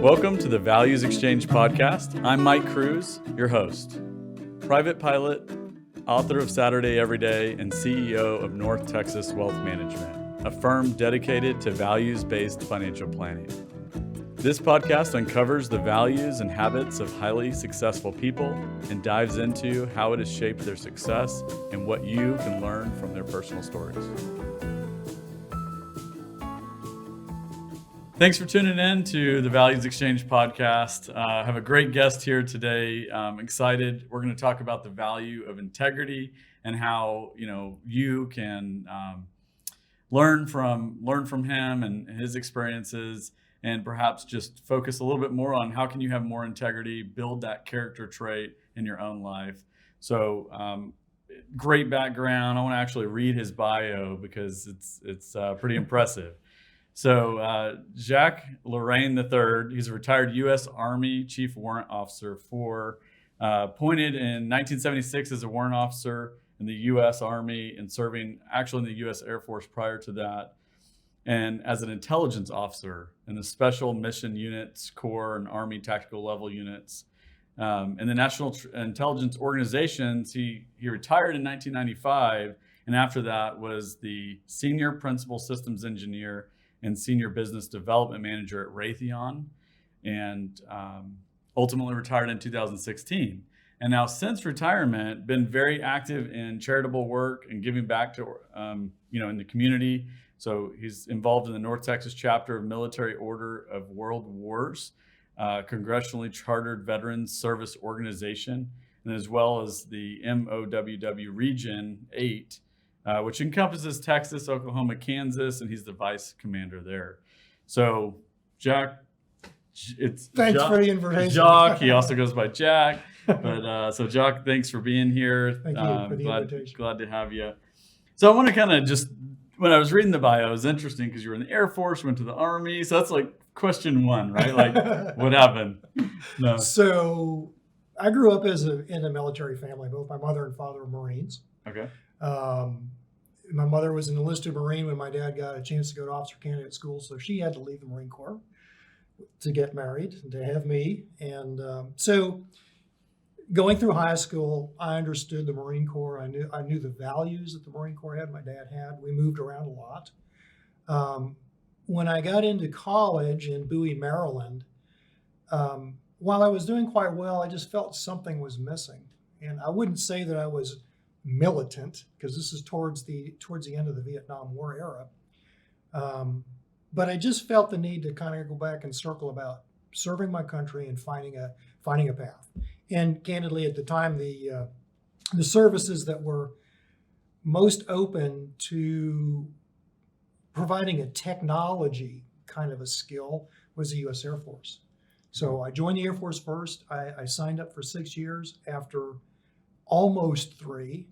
Welcome to the Values Exchange podcast. I'm Mike Cruz, your host, private pilot, author of Saturday Every Day, and CEO of North Texas Wealth Management, a firm dedicated to values-based financial planning. This podcast uncovers the values and habits of highly successful people and dives into how it has shaped their success and what you can learn from their personal stories. Thanks for tuning in to the Values Exchange podcast. I have a great guest here today. I'm excited. We're going to talk about the value of integrity and how you can learn from him and his experiences, and perhaps just focus a little bit more on how can you have more integrity, build that character trait in your own life. So great background. I want to actually read his bio because it's pretty impressive. So Jacques Loraine III, he's a retired U.S. Army Chief Warrant Officer appointed in 1976 as a warrant officer in the U.S. Army and serving actually in the U.S. Air Force prior to that, and as an intelligence officer in the Special Mission Units, Corps, and Army Tactical Level Units. In the National Intelligence Organizations, he retired in 1995, and after that was the Senior Principal Systems Engineer and Senior Business Development Manager at Raytheon, and ultimately retired in 2016. And now since retirement, been very active in charitable work and giving back to, in the community. So he's involved in the North Texas chapter of Military Order of World Wars, Congressionally Chartered Veterans Service Organization, and as well as the MOWW Region 8, which encompasses Texas, Oklahoma, Kansas, and he's the vice commander there. So, Jack, thanks for the invitation. Jacques, he also goes by Jack. But so, Jacques, thanks for being here. Thank you for the invitation. Glad to have you. So, I want to kind of just, when I was reading the bio, it was interesting because you were in the Air Force, went to the Army. So that's like question one, right? Like, what happened? No. So, I grew up in a military family. Both my mother and father were Marines. Okay. My mother was an enlisted Marine when my dad got a chance to go to officer candidate school, so she had to leave the Marine Corps to get married and to have me. And so going through high school, I understood the Marine Corps. I knew the values that the Marine Corps had, my dad had. We moved around a lot. When I got into college in Bowie, Maryland, while I was doing quite well, I just felt something was missing. And I wouldn't say that I was militant, because this is towards the end of the Vietnam War era. But I just felt the need to kind of go back and circle about serving my country and finding a path. And candidly, at the time, the services that were most open to providing a technology kind of a skill was the U.S. Air Force. So I joined the Air Force first. I signed up for 6 years. After almost 3,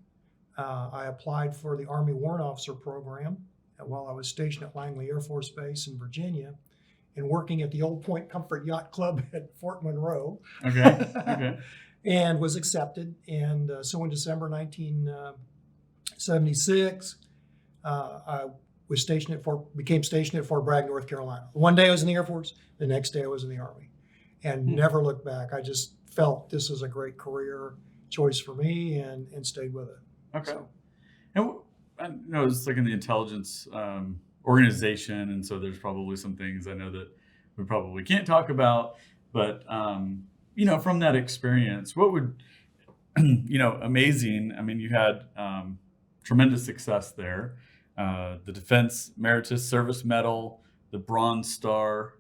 I applied for the Army Warrant Officer program while I was stationed at Langley Air Force Base in Virginia and working at the Old Point Comfort Yacht Club at Fort Monroe. Okay. And was accepted. And so in December 1976, I was became stationed at Fort Bragg, North Carolina. One day I was in the Air Force, the next day I was in the Army, and never looked back. I just felt this was a great career choice for me and stayed with it. Okay. So. And I know it's like in the intelligence organization, and so there's probably some things I know that we probably can't talk about, but from that experience, what would, amazing. I mean, you had tremendous success there. The Defense Meritorious Service Medal, the Bronze Star,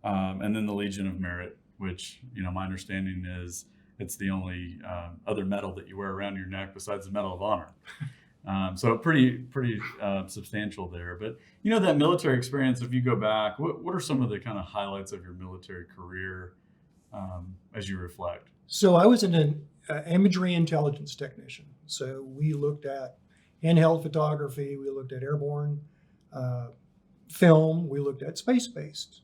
and then the Legion of Merit, which, my understanding is it's the only other medal that you wear around your neck besides the Medal of Honor. So pretty substantial there. But, that military experience, if you go back, what are some of the kind of highlights of your military career as you reflect? So I was an imagery intelligence technician. So we looked at handheld photography, we looked at airborne film, we looked at space-based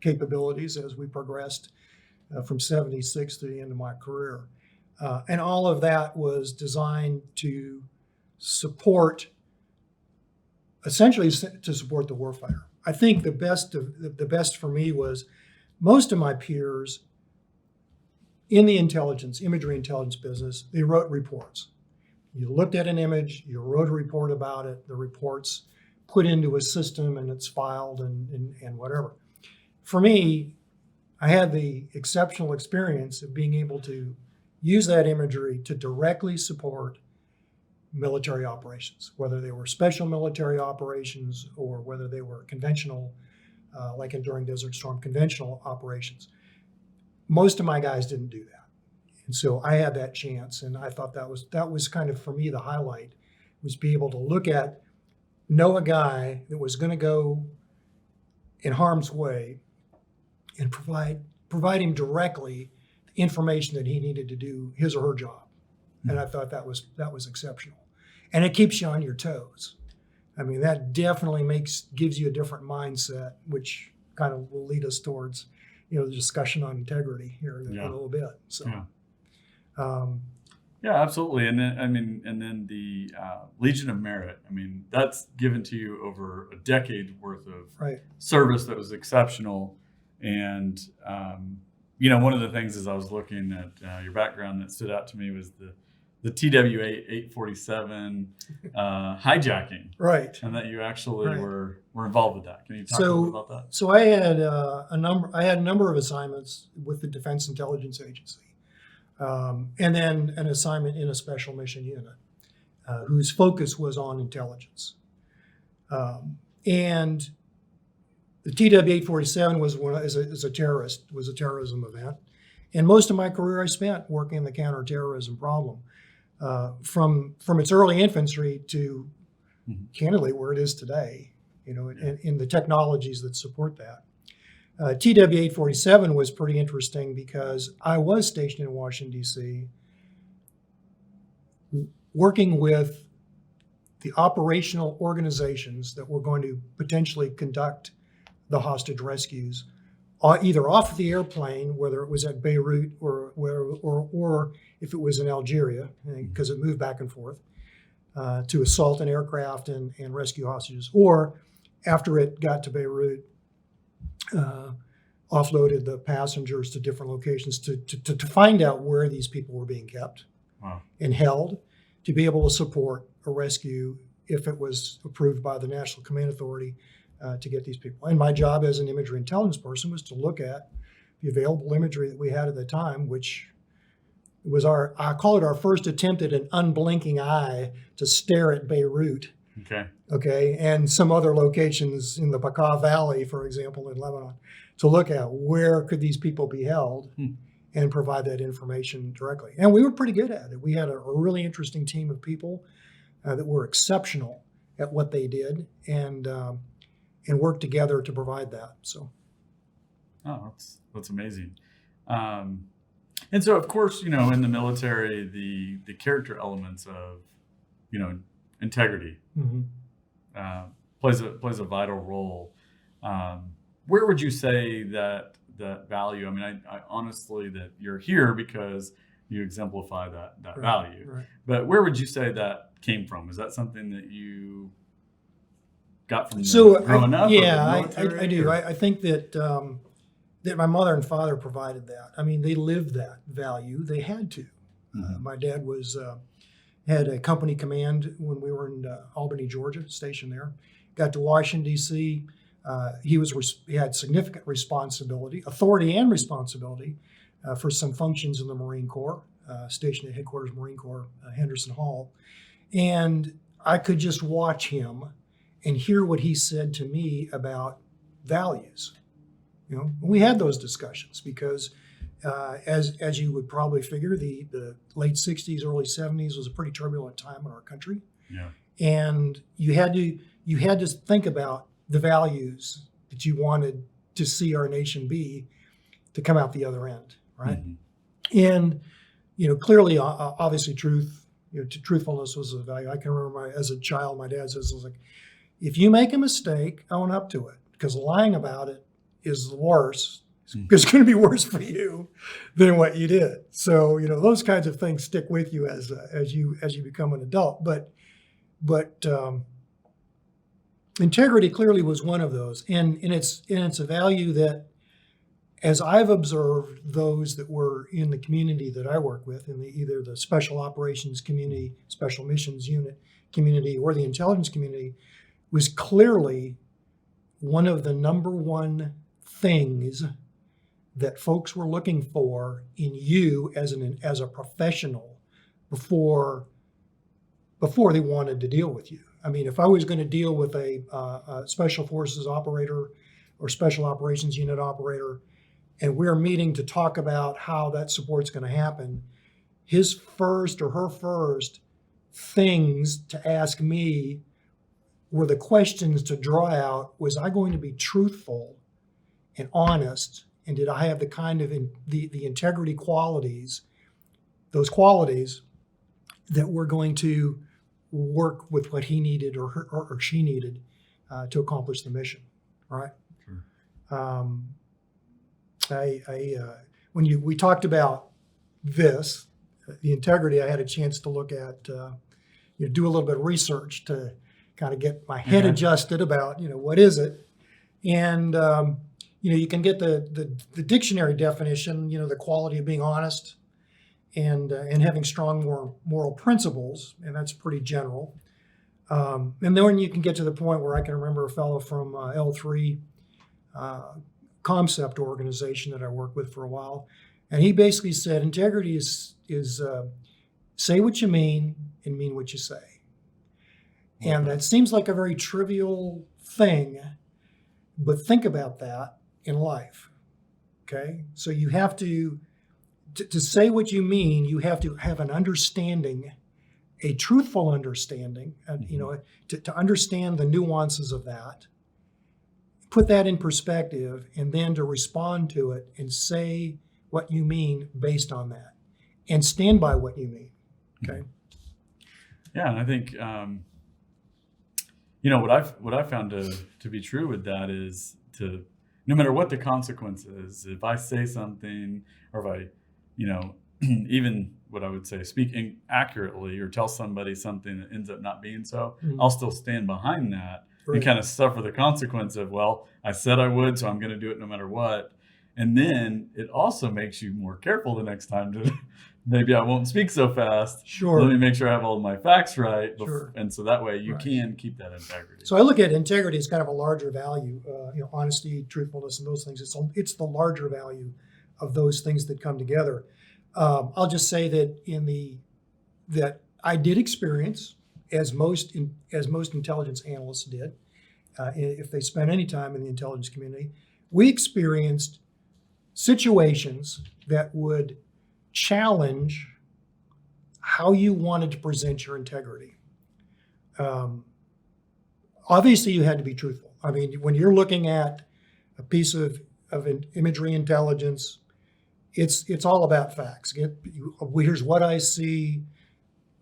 capabilities as we progressed from 76 to the end of my career. And all of that was designed to support, essentially to support the warfighter. I think the best for me was most of my peers in the imagery intelligence business, they wrote reports. You looked at an image, you wrote a report about it, the report's put into a system and it's filed and whatever. For me, I had the exceptional experience of being able to use that imagery to directly support military operations, whether they were special military operations or whether they were conventional, like enduring Desert Storm, conventional operations. Most of my guys didn't do that. And so I had that chance, and I thought that was kind of, for me, the highlight, was be able to know a guy that was going to go in harm's way and provide him directly the information that he needed to do his or her job. And I thought that was exceptional. And it keeps you on your toes. I mean, that definitely gives you a different mindset, which kind of will lead us towards, the discussion on integrity here in a little bit. So, yeah, absolutely. And then the Legion of Merit. I mean, that's given to you over a decade worth of service that was exceptional. And one of the things as I was looking at your background that stood out to me was the CWO4 hijacking, right? And that you actually were involved with that. Can you talk a little bit about that? So I had a number of assignments with the Defense Intelligence Agency, and then an assignment in a special mission unit whose focus was on intelligence. And the TW-847 was a terrorism event, and most of my career I spent working in the counterterrorism problem. From its early infancy to, candidly, where it is today, in the technologies that support that. TW-847 was pretty interesting because I was stationed in Washington, D.C., working with the operational organizations that were going to potentially conduct the hostage rescues, either off the airplane, whether it was at Beirut or if it was in Algeria, because it moved back and forth, to assault an aircraft and rescue hostages, or after it got to Beirut, offloaded the passengers to different locations to find out where these people were being kept and held, to be able to support a rescue if it was approved by the National Command Authority to get these people. And my job as an imagery intelligence person was to look at the available imagery that we had at the time, which was I call it our first attempt at an unblinking eye to stare at Beirut. Okay, and some other locations in the Bekaa Valley, for example, in Lebanon, to look at where could these people be held and provide that information directly. And we were pretty good at it. We had a really interesting team of people that were exceptional at what they did and worked together to provide that. So, that's amazing. And so, of course, in the military, the character elements of, integrity plays a vital role. Where would you say that value? I mean, I honestly that you're here because you exemplify that value. Right. But where would you say that came from? Is that something that you got from growing up? Yeah, I do. I think that that my mother and father provided that. I mean, they lived that value. They had to. My dad had a company command when we were in Albany, Georgia, stationed there. Got to Washington, D.C. He had significant authority and responsibility for some functions in the Marine Corps, stationed at Headquarters Marine Corps, Henderson Hall. And I could just watch him and hear what he said to me about values. We had those discussions because as you would probably figure, the late 60s, early 70s was a pretty turbulent time in our country. Yeah. And you had to think about the values that you wanted to see our nation be to come out the other end, right? And clearly, obviously, truthfulness was a value. I can remember as a child, my dad says, if you make a mistake, own up to it, because lying about it is the worst. It's going to be worse for you than what you did. So those kinds of things stick with you as you become an adult. But integrity clearly was one of those, and it's a value that as I've observed those that were in the community that I work with, in either the special operations community, special missions unit community, or the intelligence community, was clearly one of the number one things that folks were looking for in you as a professional before they wanted to deal with you. I mean, if I was going to deal with a special forces operator or special operations unit operator, and we're meeting to talk about how that support's going to happen, his first or her first things to ask me were the questions to draw out: was I going to be truthful and honest, and did I have the kind of the integrity qualities, those qualities that were going to work with what he needed or she needed to accomplish the mission, right? Sure. When we talked about this, the integrity, I had a chance to look at, do a little bit of research to kind of get my head adjusted about, what is it? And, you can get the dictionary definition, the quality of being honest and having strong moral principles, and that's pretty general. And then you can get to the point where I can remember a fellow from L3 concept organization that I worked with for a while, and he basically said integrity is say what you mean and mean what you say. And that seems like a very trivial thing, but think about that in life. Okay, so you have to say what you mean. You have to have an understanding, a truthful understanding, and to understand the nuances of that, put that in perspective, and then to respond to it and say what you mean based on that, and stand by what you mean. Okay. Yeah, and I think what I found to be true with that is to, no matter what the consequence is, if I say something, or if I, even what I would say, speak inaccurately or tell somebody something that ends up not being so, I'll still stand behind that. Right. And kind of suffer the consequence of, well, I said I would, so I'm going to do it no matter what. And then it also makes you more careful the next time to maybe I won't speak so fast. Sure. Let me make sure I have all of my facts right. Sure. And so that way you can keep that integrity. So I look at integrity as kind of a larger value, honesty, truthfulness, and those things. It's the larger value of those things that come together. I'll just say that that I did experience, as most intelligence analysts did, if they spent any time in the intelligence community, we experienced situations that would challenge how you wanted to present your integrity. Obviously, you had to be truthful. I mean, when you're looking at a piece of imagery intelligence, it's all about facts. Here's what I see.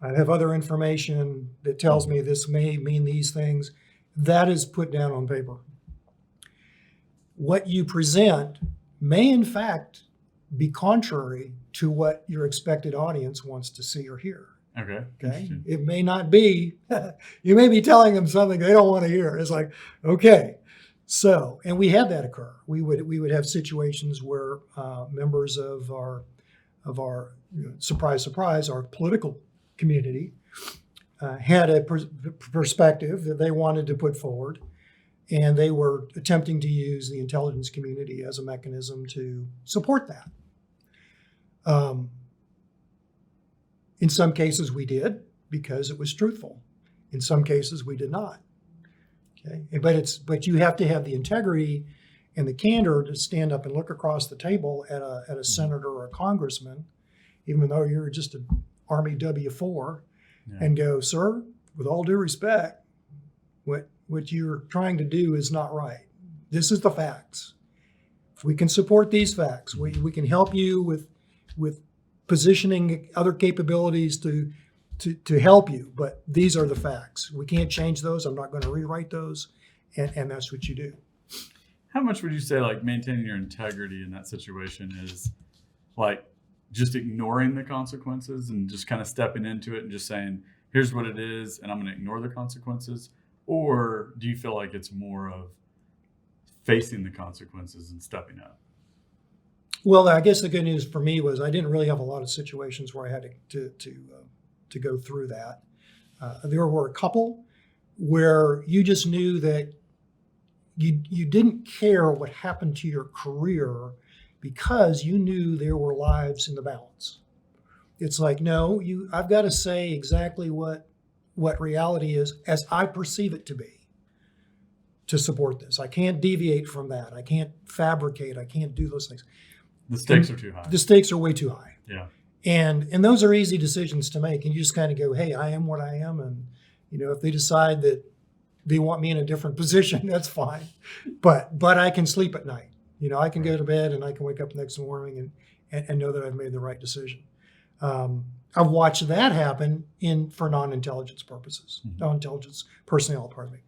I have other information that tells me this may mean these things. That is put down on paper. What you present may, in fact, be contrary to what your expected audience wants to see or hear. Okay. It may not be. You may be telling them something they don't want to hear. It's like, okay. So, and we had that occur. We would have situations where members of our surprise, our political community had a perspective that they wanted to put forward, and they were attempting to use the intelligence community as a mechanism to support that. In some cases we did, because it was truthful. In some cases we did not. Okay, but you have to have the integrity and the candor to stand up and look across the table at a senator or a congressman, even though you're just an Army W4, and go, sir, with all due respect, what you're trying to do is not right. This is the facts. If we can support these facts, we can help you with positioning other capabilities to help you, but these are the facts. We can't change those. I'm not going to rewrite those, and that's what you do. How much would you say maintaining your integrity in that situation is just ignoring the consequences and just kind of stepping into it and just saying, here's what it is, and I'm going to ignore the consequences? Or do you feel like it's more of facing the consequences and stepping up? Well, I guess the good news for me was I didn't really have a lot of situations where I had to go through that. There were a couple where you just knew that you didn't care what happened to your career because you knew there were lives in the balance. It's like, no, I've got to say exactly what reality is as I perceive it to be to support this. I can't deviate from that. I can't fabricate. I can't do those things. The stakes are too high. The stakes are way too high. Yeah. And those are easy decisions to make. And you just kind of go, hey, I am what I am. And, if they decide that they want me in a different position, that's fine. But I can sleep at night. I can go to bed and I can wake up next morning and know that I've made the right decision. I've watched that happen for non-intelligence purposes, non-intelligence personnel, pardon me.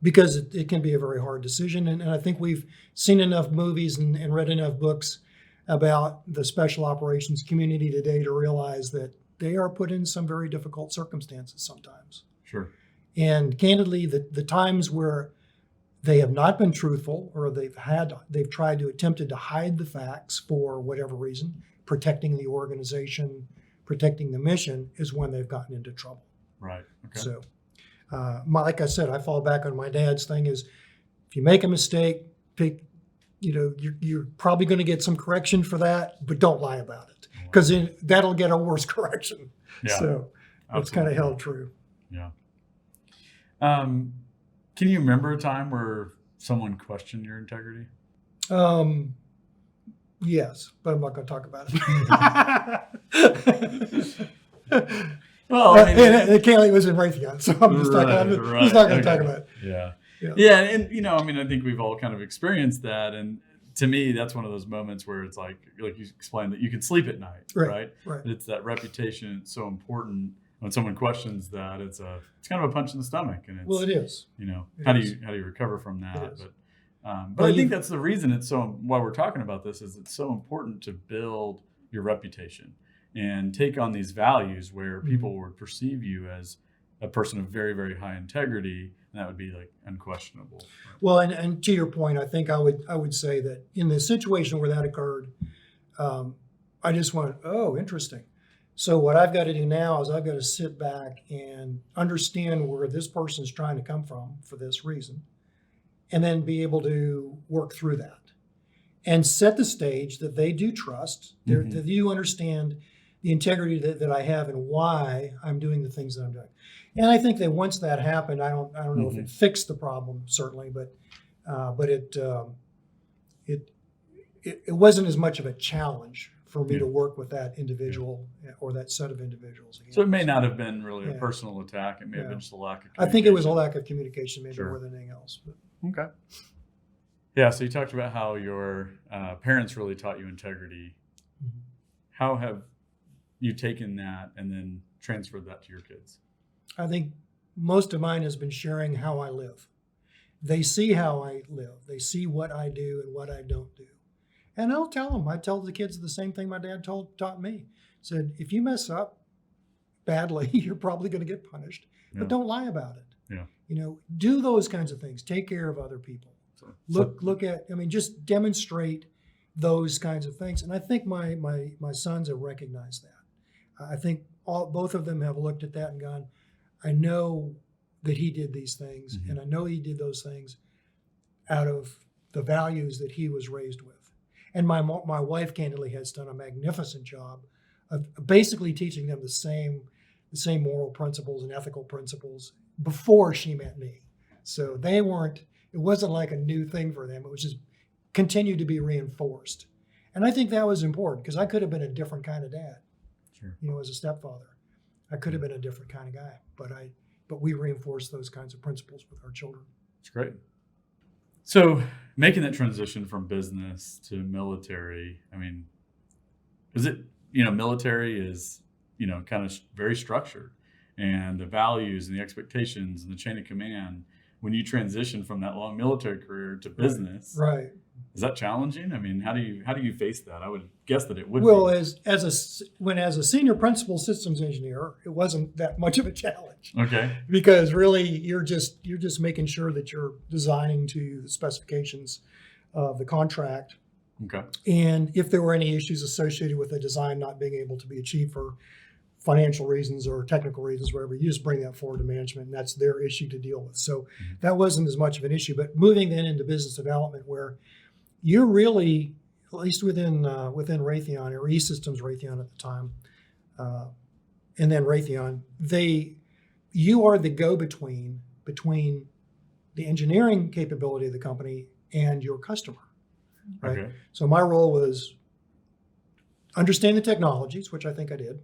Because it can be a very hard decision. And I think we've seen enough movies and read enough books about the special operations community today to realize that they are put in some very difficult circumstances sometimes. Sure. And candidly, the times where they have not been truthful or they've attempted to hide the facts for whatever reason, protecting the organization, protecting the mission, is when they've gotten into trouble. Right. Okay. So, like I said, I fall back on my dad's thing is if you make a mistake, you're probably going to get some correction for that, but don't lie about it because that'll get a worse correction. Yeah, so it's kind of held true. Yeah. Can you remember a time where someone questioned your integrity? Yes, but I'm not going to talk about it. Well, and Kaylee was in Raytheon, so I'm just not going to talk about it. Yeah. Yeah. And, I think we've all kind of experienced that. And to me, that's one of those moments where it's like you explained that you can sleep at night, right? Right. It's that reputation. It's so important. When someone questions that, it's kind of a punch in the stomach. And it's, it is. How do you recover from that? But I think that's the reason why we're talking about this is it's so important to build your reputation and take on these values where people would perceive you as a person of very, very high integrity, and that would be like unquestionable. Well, and to your point, I think I would say that in the situation where that occurred, I just went, oh, interesting. So what I've got to do now is I've got to sit back and understand where this person's trying to come from for this reason, and then be able to work through that and set the stage that they do trust, that you understand the integrity that I have and why I'm doing the things that I'm doing. And I think that once that happened, I don't know if it fixed the problem, certainly, but it wasn't as much of a challenge for me to work with that individual or that set of individuals. So it may not have been really a personal attack. It may have been just a lack of communication. I think it was a lack of communication, maybe more than anything else. But. Okay. Yeah, so you talked about how your parents really taught you integrity. Mm-hmm. How have you taken that and then transferred that to your kids? I think most of mine has been sharing how I live. They see how I live. They see what I do and what I don't do. And I'll tell them. I tell the kids the same thing my dad taught me. Said, if you mess up badly, you're probably going to get punished, but don't lie about it. Yeah. Do those kinds of things. Take care of other people. Look at, just demonstrate those kinds of things. And I think my sons have recognized that. I think both of them have looked at that and gone, I know that he did these things, and I know he did those things out of the values that he was raised with. And my wife, candidly, has done a magnificent job of basically teaching them the same moral principles and ethical principles before she met me. So it wasn't like a new thing for them. It was just continued to be reinforced. And I think that was important because I could have been a different kind of dad. Sure. As a stepfather. I could have been a different kind of guy, but we reinforced those kinds of principles with our children. That's great. So making that transition from business to military, is it, military is, kind of very structured, and the values and the expectations and the chain of command, when you transition from that long military career to business, right? Is that challenging? How do you face that? I would guess that it would. Well, be. as a senior principal systems engineer, it wasn't that much of a challenge. Okay. Because really, you're just making sure that you're designing to the specifications of the contract, Okay. And if there were any issues associated with the design not being able to be achieved for financial reasons or technical reasons, whatever, you just bring that forward to management, and that's their issue to deal with. So that wasn't as much of an issue. But moving then into business development, where you're really, at least within Raytheon, or E-Systems Raytheon at the time, and then Raytheon, you are the go-between between the engineering capability of the company and your customer, right? Okay. So my role was understand the technologies, which I think I did,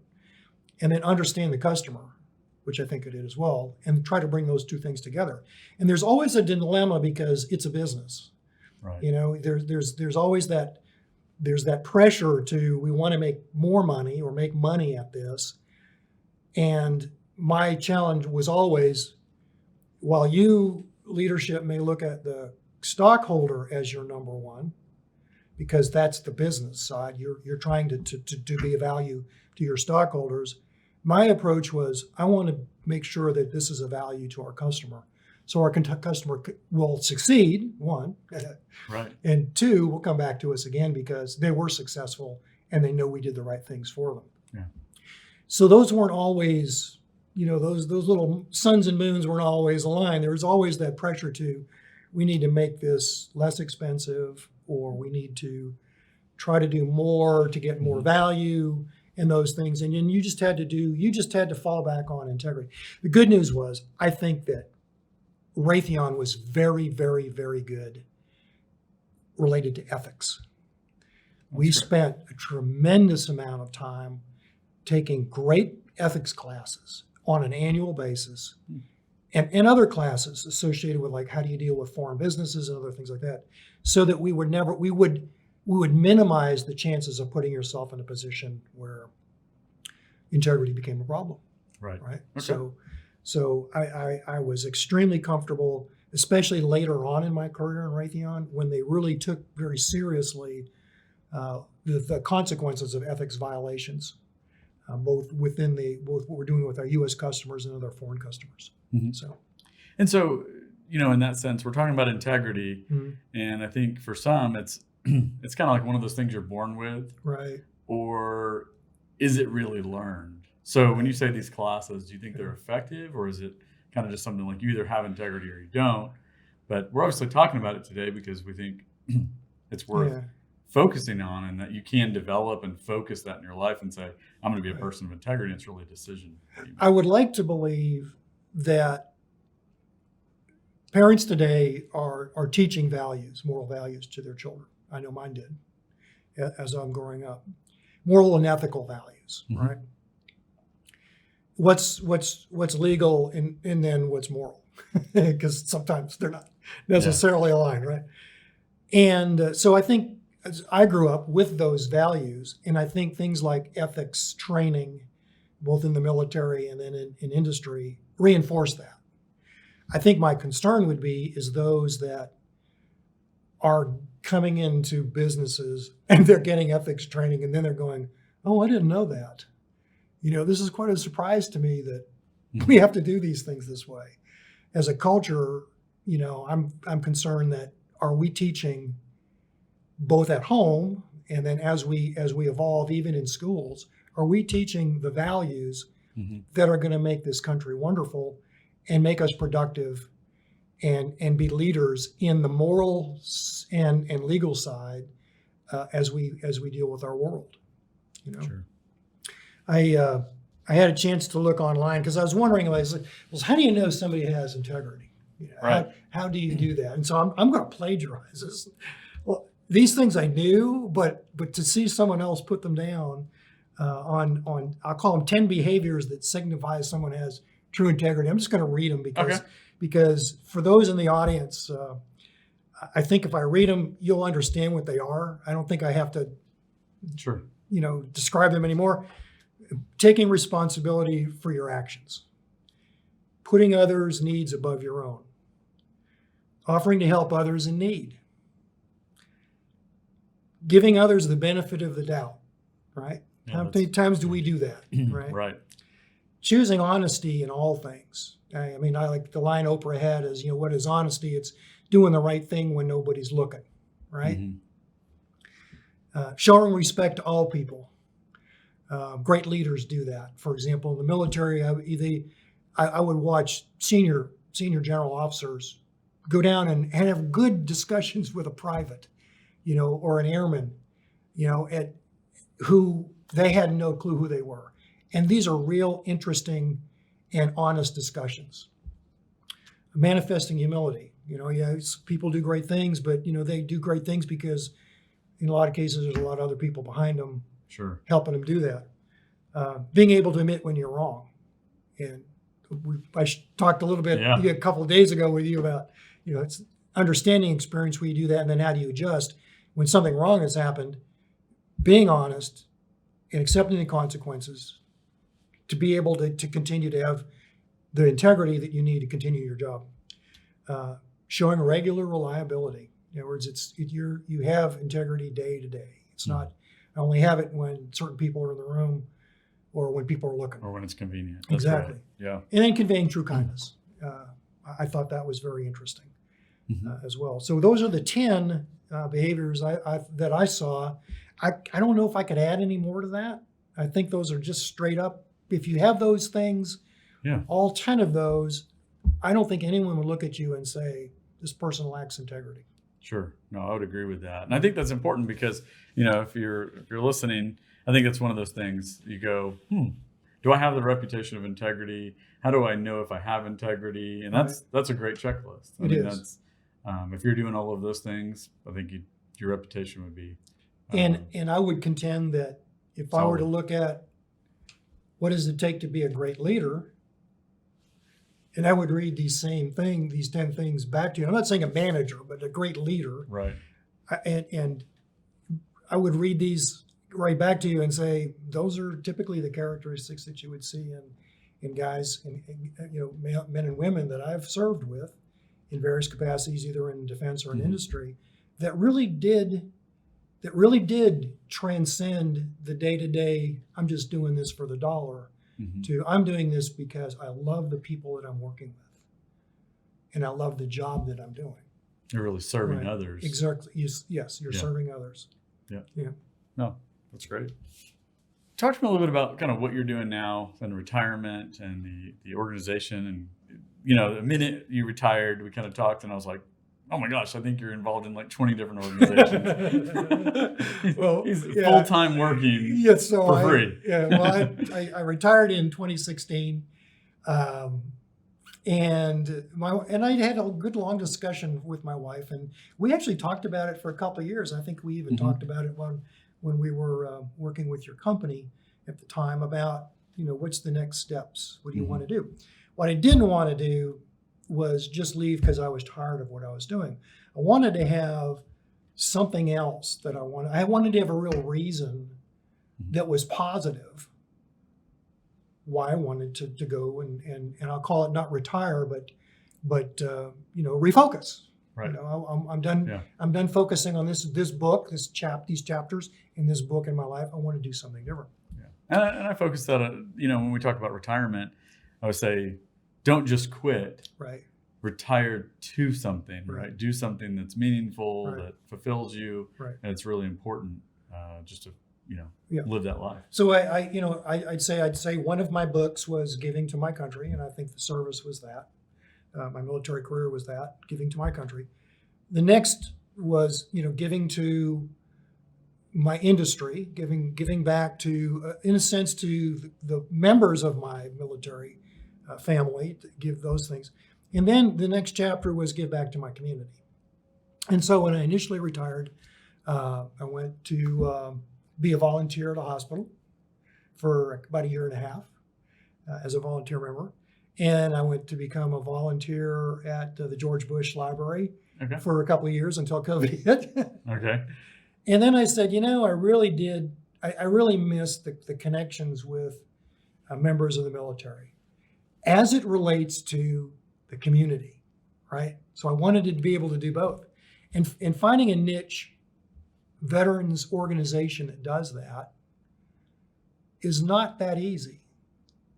and then understand the customer, which I think I did as well, and try to bring those two things together. And there's always a dilemma because it's a business. Right. You know, there's always that pressure to, we want to make more money or make money at this. And my challenge was always, while you leadership may look at the stockholder as your number one, because that's the business side, you're trying to be of value to your stockholders. My approach was, I want to make sure that this is a value to our customer. So our customer will succeed, one, Right. and two, will come back to us again because they were successful and they know we did the right things for them. Yeah. So those weren't always, those little suns and moons weren't always aligned. There was always that pressure to, we need to make this less expensive, or we need to try to do more to get more value and those things. And then you just had to fall back on integrity. The good news was, I think that Raytheon was very, very, very good related to ethics. We spent a tremendous amount of time taking great ethics classes on an annual basis, and other classes associated with, like, how do you deal with foreign businesses and other things like that, so that we would minimize the chances of putting yourself in a position where integrity became a problem. Right. Okay. So I was extremely comfortable, especially later on in my career in Raytheon, when they really took very seriously the consequences of ethics violations, both what we're doing with our U.S. customers and other foreign customers. Mm-hmm. So, in that sense, we're talking about integrity, and I think for some, it's kind of like one of those things you're born with, right? Or is it really learned? So when you say these classes, do you think they're effective, or is it kind of just something like you either have integrity or you don't? But we're obviously talking about it today because we think it's worth focusing on, and that you can develop and focus that in your life and say, I'm going to be a person of integrity. And it's really a decision. I would like to believe that parents today are teaching moral values to their children. I know mine did as I'm growing up. Moral and ethical values, right? What's legal and then what's moral, because sometimes they're not necessarily aligned, right? And so I think I grew up with those values, and I think things like ethics training, both in the military and then in industry, reinforce that. I think my concern would be is those that are coming into businesses and they're getting ethics training, and then they're going, oh, I didn't know that. This is quite a surprise to me that we have to do these things this way. As a culture, I'm concerned that, are we teaching both at home and then as we evolve even in schools, are we teaching the values that are going to make this country wonderful and make us productive and be leaders in the moral and legal side as we deal with our world? Sure. I had a chance to look online because I was wondering, well, how do you know somebody has integrity? Right. How do you do that? And so I'm going to plagiarize this. Well, these things I knew, but to see someone else put them down on I'll call them 10 behaviors that signify someone has true integrity. I'm just going to read them because for those in the audience, I think if I read them, you'll understand what they are. I don't think I have to describe them anymore. Taking responsibility for your actions, putting others' needs above your own, offering to help others in need, giving others the benefit of the doubt, right? How many times do we do that, right? Right. Choosing honesty in all things. I like the line Oprah had is, what is honesty? It's doing the right thing when nobody's looking, right? Showing respect to all people. Great leaders do that. For example, in the military, I would watch senior general officers go down and have good discussions with a private, or an airman, at who they had no clue who they were. And these are real interesting and honest discussions. Manifesting humility. People do great things, but they do great things because in a lot of cases there's a lot of other people behind them, sure, helping them do that. Being able to admit when you're wrong. And I talked a little bit a couple of days ago with you about, it's understanding experience where you do that, and then how do you adjust when something wrong has happened. Being honest and accepting the consequences to be able to continue to have the integrity that you need to continue your job. Showing regular reliability. In other words, you have integrity day to day. It's not, I only have it when certain people are in the room or when people are looking. Or when it's convenient. That's exactly. Right. Yeah. And then conveying true kindness. I thought that was very interesting as well. So those are the 10 behaviors that I saw. I don't know if I could add any more to that. I think those are just straight up. If you have those things, all 10 of those, I don't think anyone would look at you and say, this person lacks integrity. Sure. No, I would agree with that. And I think that's important because, if you're listening, I think it's one of those things you go, do I have the reputation of integrity? How do I know if I have integrity? And that's a great checklist. It is. If you're doing all of those things, I think your reputation would be. And I would contend that if I were to look at what does it take to be a great leader, and I would read these 10 things back to you. I'm not saying a manager, but a great leader. Right. And I would read these right back to you and say, those are typically the characteristics that you would see in guys, and men and women that I've served with in various capacities, either in defense or in industry, that really did transcend the day-to-day, I'm just doing this for the dollar, to I'm doing this because I love the people that I'm working with. And I love the job that I'm doing. You're really serving others. Exactly. Yes, you're serving others. Yeah. No, that's great. Talk to me a little bit about kind of what you're doing now and retirement and the organization. And, the minute you retired, we kind of talked and I was like, oh my gosh, I think you're involved in like 20 different organizations. Well, he's full-time working for free. I retired in 2016. And I had a good long discussion with my wife, and we actually talked about it for a couple of years. I think we even talked about it when we were working with your company at the time about, what's the next steps? What do you want to do? What I didn't want to do was just leave because I was tired of what I was doing. I wanted to have something else that I wanted to have a real reason that was positive why I wanted to go and I'll call it not retire, but refocus. Right. I'm done. Yeah. I'm done focusing on this book, these chapters in this book in my life. I want to do something different. Yeah. And I focus that when we talk about retirement, I would say, don't just quit. Right. Retire to something. Right. Do something that's meaningful, that fulfills you. Right. And it's really important just to live that life. So I'd say one of my books was Giving to My Country, and I think the service was that. My military career was that, giving to my country. The next was giving to my industry, giving back to, in a sense, to the members of my military family, to give those things. And then the next chapter was give back to my community. And so when I initially retired, I went to be a volunteer at a hospital for about a year and a half as a volunteer member. And I went to become a volunteer at the George Bush Library for a couple of years until COVID hit. Okay. And then I said, I really missed the connections with members of the military as it relates to the community, right? So I wanted to be able to do both. And finding a niche veterans organization that does that is not that easy.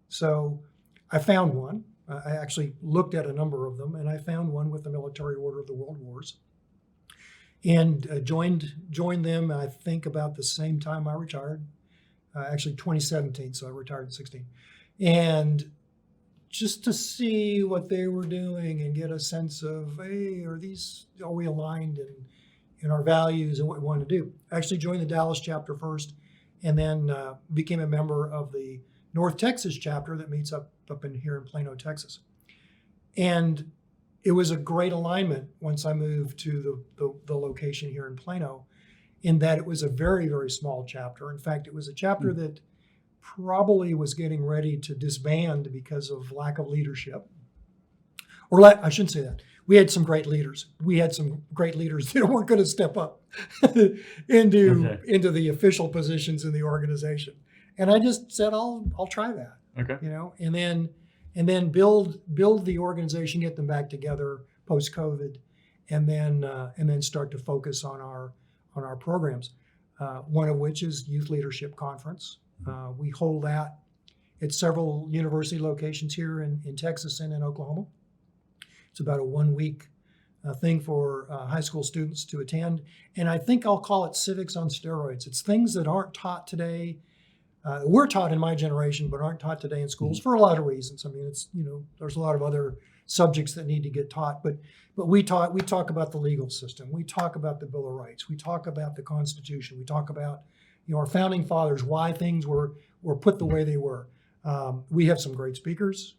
So I found one. I actually looked at a number of them, and I found one with the Military Order of the World Wars. and joined them, I think, about the same time I retired. Actually 2017, so I retired in 16. And just to see what they were doing and get a sense of, hey, are we aligned in our values and what we want to do? I actually joined the Dallas chapter first, and then became a member of the North Texas chapter that meets up in here in Plano, Texas. And it was a great alignment once I moved to the location here in Plano, in that it was a very, very small chapter. In fact, it was a chapter that probably was getting ready to disband because of lack of leadership. I shouldn't say that. We had some great leaders. We had some great leaders that weren't going to step up into the official positions in the organization. And I just said, I'll try that. Okay. And then build the organization, get them back together post-COVID, and then start to focus on our programs. One of which is Youth Leadership Conference. We hold that at several university locations here in Texas and in Oklahoma. It's about a 1-week thing for high school students to attend. And I think I'll call it civics on steroids. It's things that aren't taught today. Were taught in my generation, but aren't taught today in schools for a lot of reasons. I mean, there's a lot of other subjects that need to get taught, but we talk about the legal system. We talk about the Bill of Rights. We talk about the Constitution. We talk about, our founding fathers, why things were put the way they were. We have some great speakers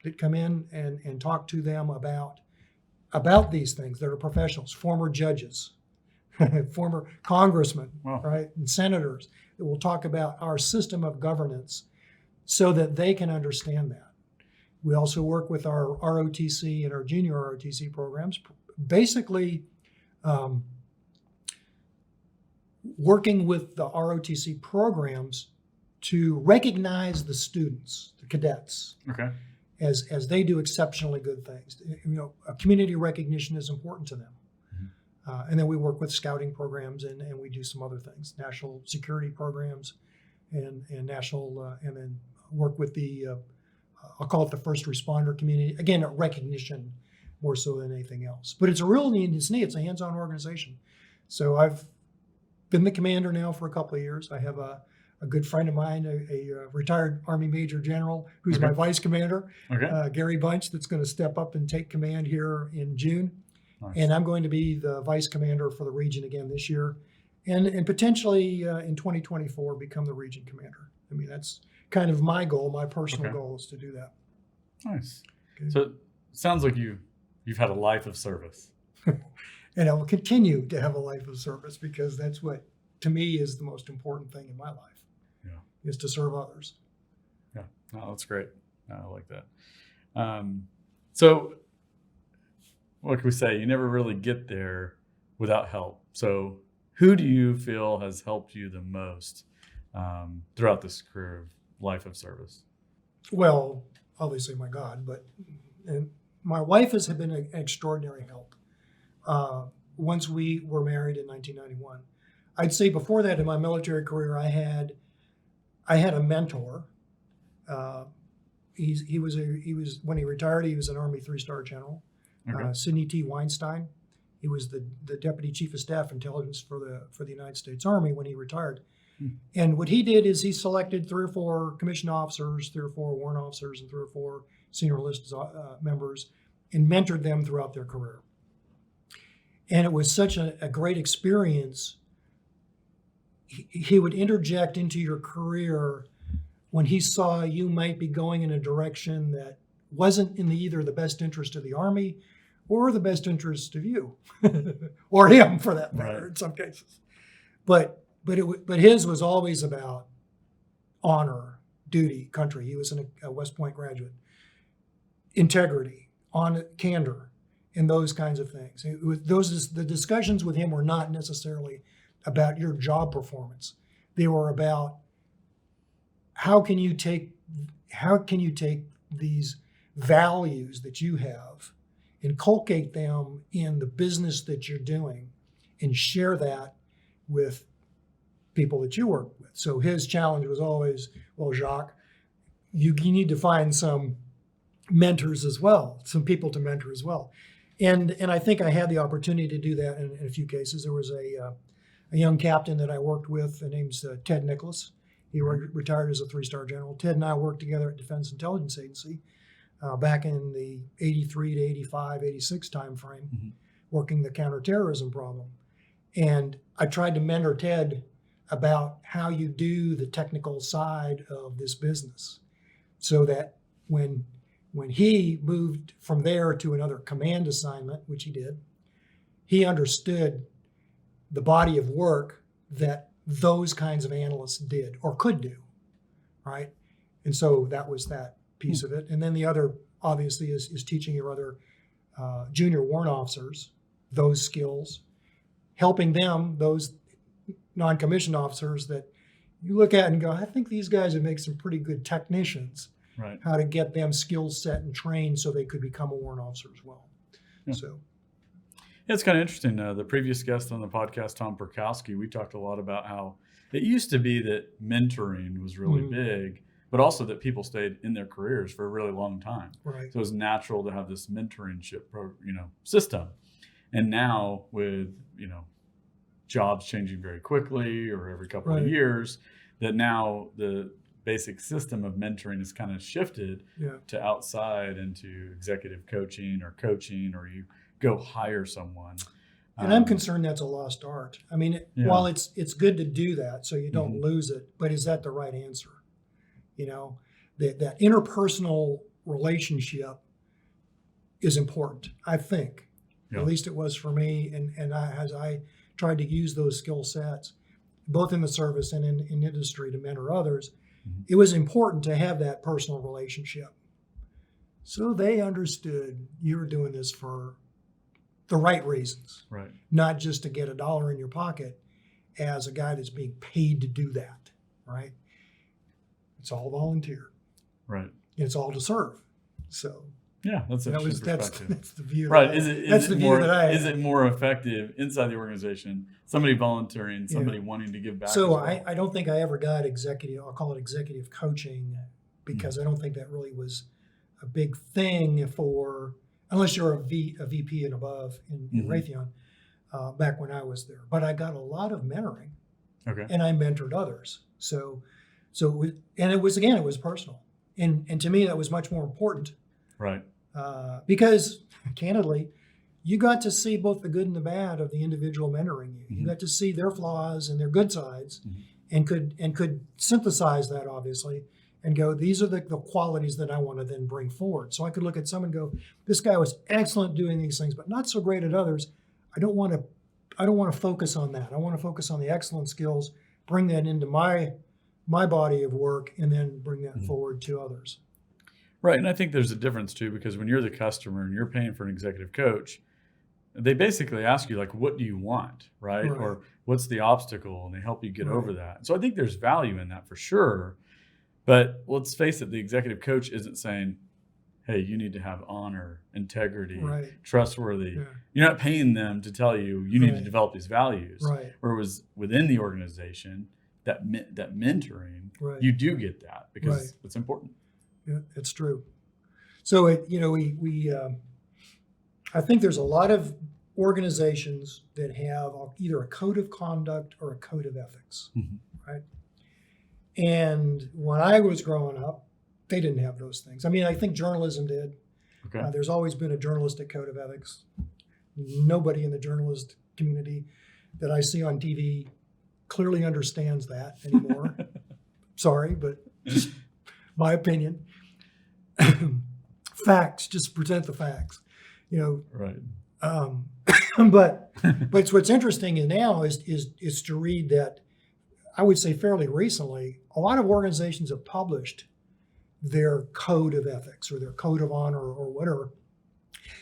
that come in and talk to them about these things that are professionals, former judges, former congressmen, Wow. right, and senators that will talk about our system of governance so that they can understand that. We also work with our ROTC and our junior ROTC programs, basically working with the ROTC programs to recognize the students, the cadets, Okay. as they do exceptionally good things. A community recognition is important to them. And then we work with scouting programs and we do some other things, national security programs and national, and then work with I'll call it the first responder community. Again, recognition more so than anything else. But it's a real need. It's a hands-on organization. So I've been the commander now for a couple of years. I have a good friend of mine, a retired Army Major General, who's my vice commander, Gary Bunch, that's going to step up and take command here in June. Nice. And I'm going to be the vice commander for the region again this year, and potentially in 2024 become the region commander. I mean, that's kind of my goal. My personal goal is to do that. Nice. Okay. So it sounds like you've had a life of service. And I will continue to have a life of service, because that's what, to me, is the most important thing in my life. Is to serve others. Yeah, no, that's great. I like that. So what can we say? You never really get there without help. So who do you feel has helped you the most throughout this career of life of service? Well, obviously my God, and my wife has been an extraordinary help. Once we were married in 1991, I'd say before that in my military career, I had a mentor. He was when he retired, he was an Army 3-star general. Sidney T. Weinstein. He was the Deputy Chief of Staff Intelligence for the United States Army when he retired. And what he did is he selected 3 or 4 commissioned officers, 3 or 4 warrant officers, and 3 or 4 senior enlisted members, and mentored them throughout their career. And it was such a great experience. He would interject into your career when he saw you might be going in a direction that wasn't in either the best interest of the Army or the best interest of you, or him for that matter, in some cases. But his was always about honor, duty, country. He was a West Point graduate. Integrity, candor, and those kinds of things. The discussions with him were not necessarily about your job performance. They were about how can you take these values that you have, inculcate them in the business that you're doing, and share that with people that you work with. So his challenge was always, well, Jacques, you need to find some mentors as well, some people to mentor as well. And I think I had the opportunity to do that in a few cases. There was a young captain that I worked with. His name's Ted Nicholas. He retired as a 3-star general. Ted and I worked together at Defense Intelligence Agency back in the 83 to 85, 86 timeframe, working the counterterrorism problem. And I tried to mentor Ted about how you do the technical side of this business, so that when he moved from there to another command assignment, which he did, he understood the body of work that those kinds of analysts did or could do, right? And so that was that piece of it. And then the other, obviously, is teaching your other junior warrant officers those skills, helping them, those non-commissioned officers that you look at and go, I think these guys would make some pretty good technicians. Right. How to get them skills set and trained so they could become a warrant officer as well. Yeah. So, yeah, it's kind of interesting. The previous guest on the podcast, Tom Perkowski, we talked a lot about how it used to be that mentoring was really big, but also that people stayed in their careers for a really long time. right. So it was natural to have this mentorship, system. And now with, jobs changing very quickly or every couple of years, that now the basic system of mentoring has kind of shifted to outside into executive coaching, or you go hire someone. And I'm concerned that's a lost art. I mean, while it's good to do that so you don't lose it, but is that the right answer? That interpersonal relationship is important, I think. At least it was for me. And as I tried to use those skill sets, both in the service and in industry, to mentor others, it was important to have that personal relationship. So they understood you were doing this for the right reasons, right? Not just to get $1 in your pocket as a guy that's being paid to do that, right? It's all volunteer, right? It's all to serve. So yeah, that's that's the view. Right? Is it more effective inside the organization? Somebody volunteering, somebody wanting to give back. So well. I don't think I ever got executive. I'll call it executive coaching, because I don't think that really was a big thing for, unless you're a VP and above in Raytheon, back when I was there. But I got a lot of mentoring, and I mentored others. So it was personal, and to me that was much more important, right? Because candidly, you got to see both the good and the bad of the individual mentoring you. You got to see their flaws and their good sides, and could synthesize that, obviously, and go, these are the qualities that I want to then bring forward. So I could look at someone and go, this guy was excellent doing these things, but not so great at others. I don't want to focus on that. I want to focus on the excellent skills, bring that into my body of work, and then bring that forward to others. Right. And I think there's a difference too, because when you're the customer and you're paying for an executive coach, they basically ask you, like, what do you want? Right. Or what's the obstacle? And they help you get over that. So I think there's value in that for sure. But let's face it, the executive coach isn't saying, hey, you need to have honor, integrity, trustworthy. Yeah. You're not paying them to tell you need to develop these values. Right. Or it was within the organization, that mentoring, you do get that because it's important. Yeah, it's true. So I think there's a lot of organizations that have either a code of conduct or a code of ethics, right? And when I was growing up, they didn't have those things. I mean, I think journalism did. There's always been a journalistic code of ethics. Nobody in the journalist community that I see on TV clearly understands that anymore. Sorry, but just my opinion. Facts, just present the facts, Right. But what's interesting now is to read that, I would say fairly recently, a lot of organizations have published their code of ethics or their code of honor or whatever,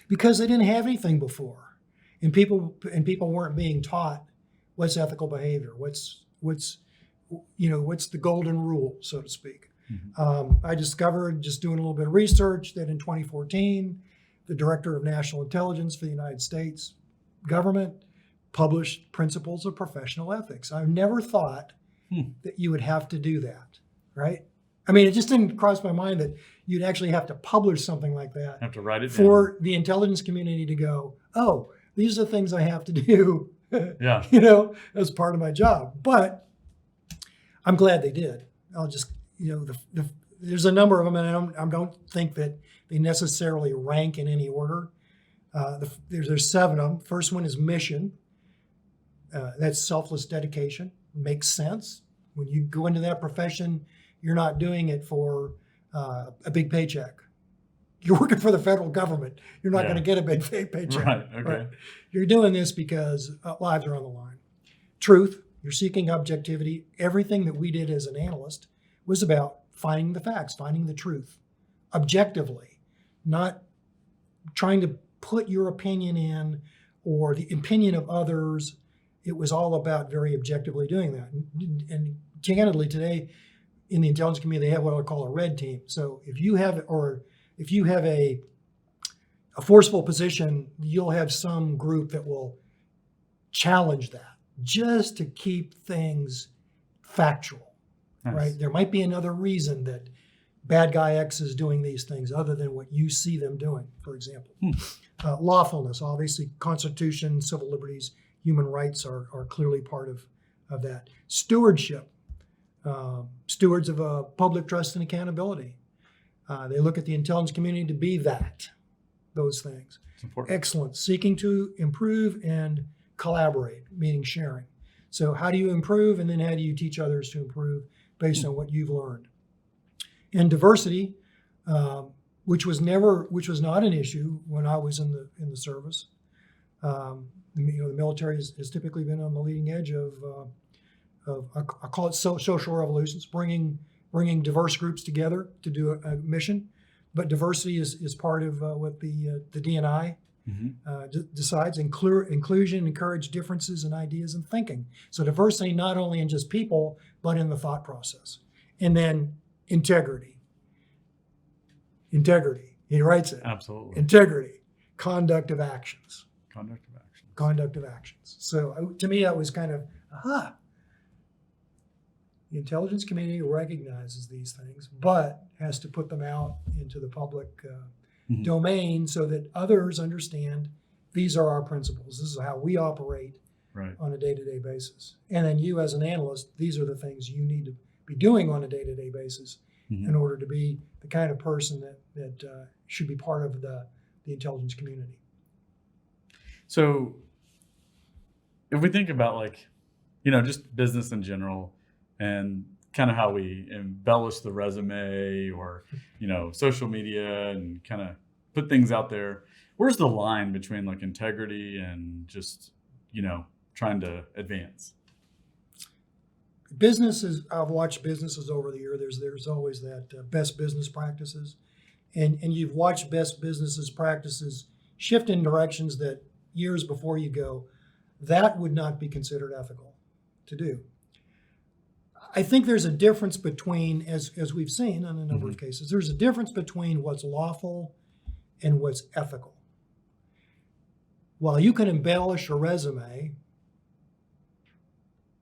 because they didn't have anything before, and people weren't being taught what's ethical behavior, what's the golden rule, so to speak. I discovered, just doing a little bit of research, that in 2014, the Director of National Intelligence for the United States government published Principles of Professional Ethics. I never thought that you would have to do that, right? I mean, it just didn't cross my mind that you'd actually have to publish something like that. Have to write it for down. the intelligence community to go, oh, these are things I have to do, Yeah. As part of my job. But I'm glad they did. I'll just, there's a number of them, and I don't think that they necessarily rank in any order. There's 7 of them. First one is mission. That's selfless dedication. Makes sense. When you go into that profession, you're not doing it for a big paycheck. You're working for the federal government. You're not going to get a big paycheck. Right. Okay. Right? You're doing this because lives are on the line. Truth. You're seeking objectivity. Everything that we did as an analyst was about finding the facts, finding the truth, objectively, not trying to put your opinion in or the opinion of others. It was all about very objectively doing that. And candidly, today in the intelligence community, they have what I call a red team. So if you have a forceful position, you'll have some group that will challenge that just to keep things factual, Nice. right? There might be another reason that bad guy X is doing these things other than what you see them doing, for example. Lawfulness, obviously, Constitution, civil liberties, human rights are clearly part of that. Stewardship, stewards of public trust and accountability. They look at the intelligence community to be those things. It's important. Excellence, seeking to improve and collaborate, meaning sharing. So how do you improve, and then how do you teach others to improve based on what you've learned? And diversity, which was not an issue when I was in the service. The military has typically been on the leading edge of I call it social revolutions, bringing diverse groups together to do a mission. But diversity is part of what the D&I decides. Inclusion, encourage differences in ideas and thinking. So diversity not only in just people, but in the thought process. And then integrity. He writes it. Absolutely. Integrity, conduct of actions. Conduct of actions. So to me, that was kind of, aha. The intelligence community recognizes these things, but has to put them out into the public domain so that others understand these are our principles. This is how we operate on a day-to-day basis. And then you as an analyst, these are the things you need to be doing on a day-to-day basis in order to be the kind of person that should be part of the intelligence community. So if we think about just business in general and kind of how we embellish the resume or, social media and kind of put things out there, where's the line between integrity and just, trying to advance? Businesses, I've watched businesses over the year. There's always that best business practices. And you've watched best businesses practices shift in directions that years before you go, that would not be considered ethical to do. I think there's a difference between, as we've seen in a number of cases, there's a difference between what's lawful and what's ethical. While you can embellish a resume,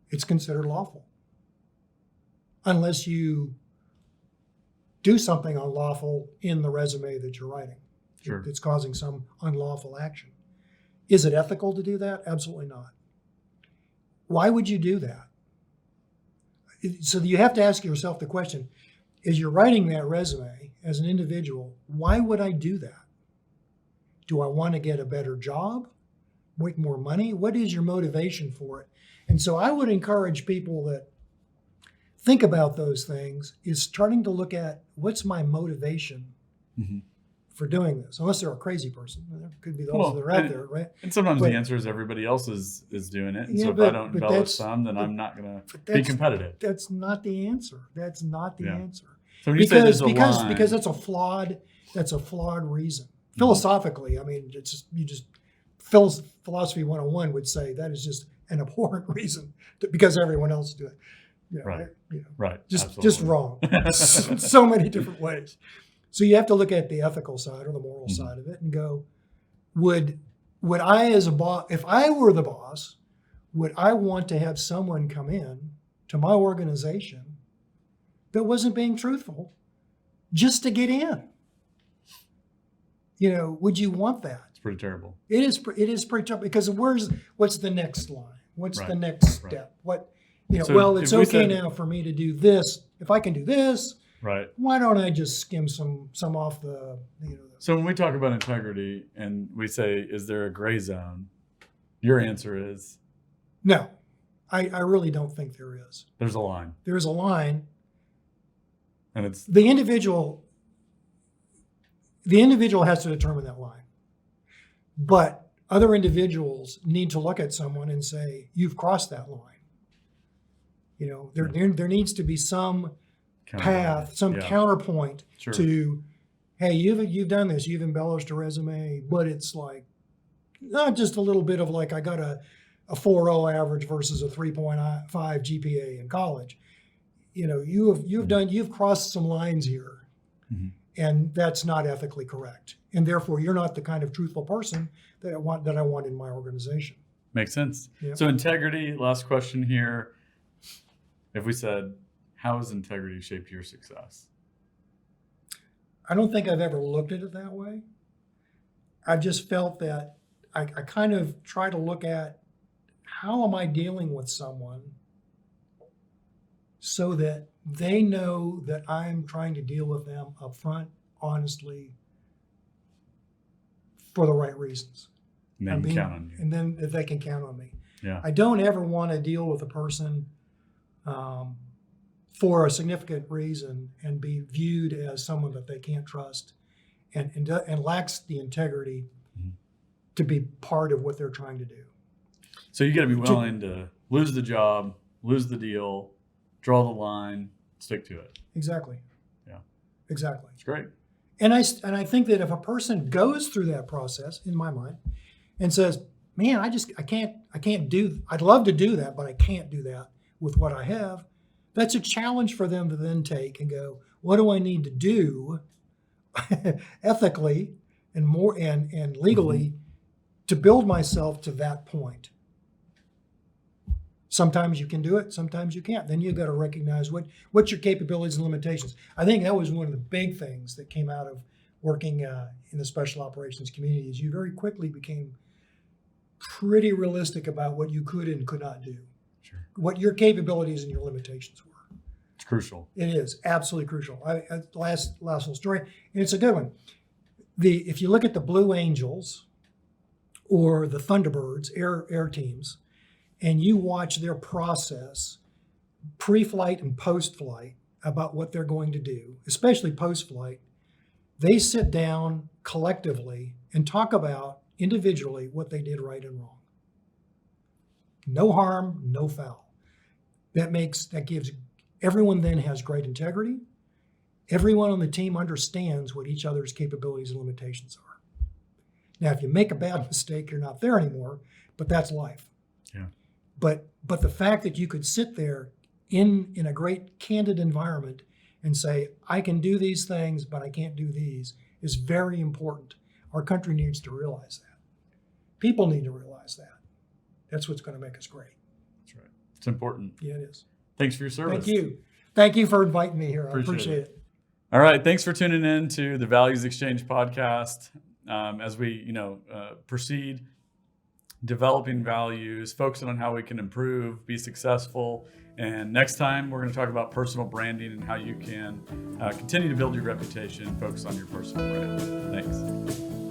it's considered lawful. Unless you do something unlawful in the resume that you're writing. Sure. It's causing some unlawful action. Is it ethical to do that? Absolutely not. Why would you do that? So you have to ask yourself the question, as you're writing that resume as an individual, why would I do that? Do I want to get a better job? Make more money? What is your motivation for it? And so I would encourage people that think about those things is starting to look at what's my motivation for doing this, unless they're a crazy person. There could be those that are out there, right? And sometimes the answer is everybody else is doing it. And so if I don't embellish some, then I'm not going to be competitive. That's not the answer. That's not the answer. So when you say there's a line, because that's a flawed reason. Philosophically, I mean, philosophy 101 would say that is just an abhorrent reason because everyone else do it. Right. Just wrong. So many different ways. So you have to look at the ethical side or the moral side of it and go, would I as a boss, if I were the boss, would I want to have someone come in to my organization that wasn't being truthful just to get in. Would you want that? It's pretty terrible. It is pretty tough because what's the next line? What's Right. the next step? What, So it's if we okay said- now for me to do this. If I can do this, Right. why don't I just skim some off the, So when we talk about integrity and we say, is there a gray zone? Your answer is no, I really don't think there is. there's a line, There's a line. and it's The individual has to determine that line. But other individuals need to look at someone and say, you've crossed that line. There needs to be some path, some counterpoint Sure. to, hey, you've done this, you've embellished a resume, but it's like not just a little bit of like I got a 4.0 average versus a 3.5 GPA in college. You've crossed some lines here, Mhm. and that's not ethically correct, and therefore you're not the kind of truthful person that I want in my organization. Makes sense. Yeah. So integrity, last question here. If we said, how has integrity shaped your success? I don't think I've ever looked at it that way. I've just felt that I kind of try to look at how am I dealing with someone so that they know that I'm trying to deal with them up front, honestly, for the right reasons. And then count on you. And then if they can count on me. Yeah. I don't ever want to deal with a person for a significant reason and be viewed as someone that they can't trust and lacks the integrity to be part of what they're trying to do. So you got to be willing to lose the job, lose the deal, draw the line, stick to it. Exactly. Yeah. Exactly. It's great. And I think that if a person goes through that process, in my mind, and says, man, I'd love to do that, but I can't do that with what I have. That's a challenge for them to then take and go, what do I need to do ethically and legally to build myself to that point? Sometimes you can do it, sometimes you can't. Then you've got to recognize what's your capabilities and limitations. I think that was one of the big things that came out of working in the special operations community is you very quickly became pretty realistic about what you could and could not do. Sure. What your capabilities and your limitations were. It's crucial. It is absolutely crucial. Last little story, and it's a good one. If you look at the Blue Angels or the Thunderbirds air teams, and you watch their process pre-flight and post-flight about what they're going to do, especially post-flight, they sit down collectively and talk about individually what they did right and wrong. No harm, no foul. That gives everyone then has great integrity. Everyone on the team understands what each other's capabilities and limitations are. Now, if you make a bad mistake, you're not there anymore, but that's life. Yeah. But the fact that you could sit there in a great candid environment and say, I can do these things, but I can't do these, is very important. Our country needs to realize that. People need to realize that. That's what's going to make us great. That's right. It's important. Yeah, it is. Thanks for your service. Thank you. Thank you for inviting me here. I Appreciate appreciate it. All right. Thanks for tuning in to the Values Exchange podcast. As we, proceed developing values, focusing on how we can improve, be successful. And next time, we're going to talk about personal branding and how you can continue to build your reputation, focus on your personal brand. Thanks.